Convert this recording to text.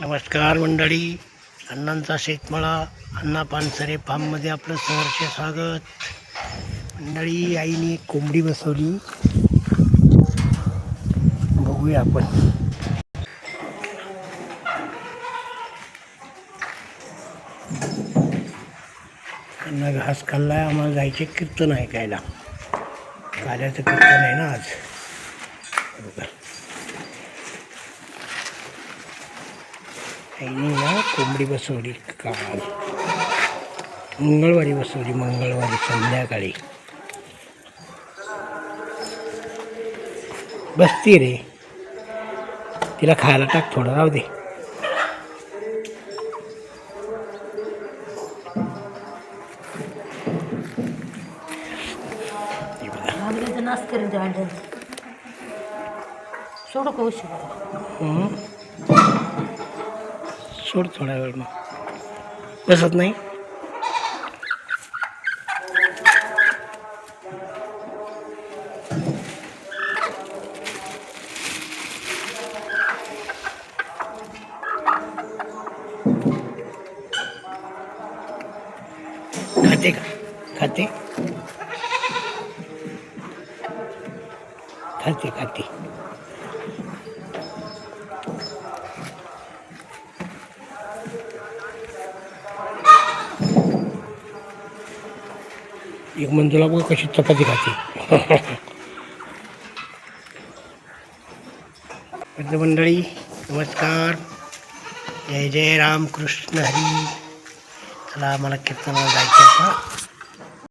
नमस्कार मंडळी, अण्णांचा शेतमळा अण्णा पानसरे फार्ममध्ये आपलं सहर्ष स्वागत. मंडळी, आईने एक कोंबडी बसवली, बघूया आपण. अण्णा घास खाल्लाय, आम्हाला जायचे कीर्तन ऐकायला. काल्याचं कीर्तन आहे ना आज. बरोबर, आईने ना कोंबडी बसवली, काल मंगळवारी बसवली, मंगळवारी संध्याकाळी. बसती रे, तिला खायला टाक, थोडं राहू दे. सोड थोडा वेळ, मग बसत नाही. खाते का? खाते खाते खाते एक मंजुला बघ कशी चपाती खाते. मंडळी नमस्कार, जय जय राम कृष्ण हरी. चला, मला कीर्तनाला जायचं.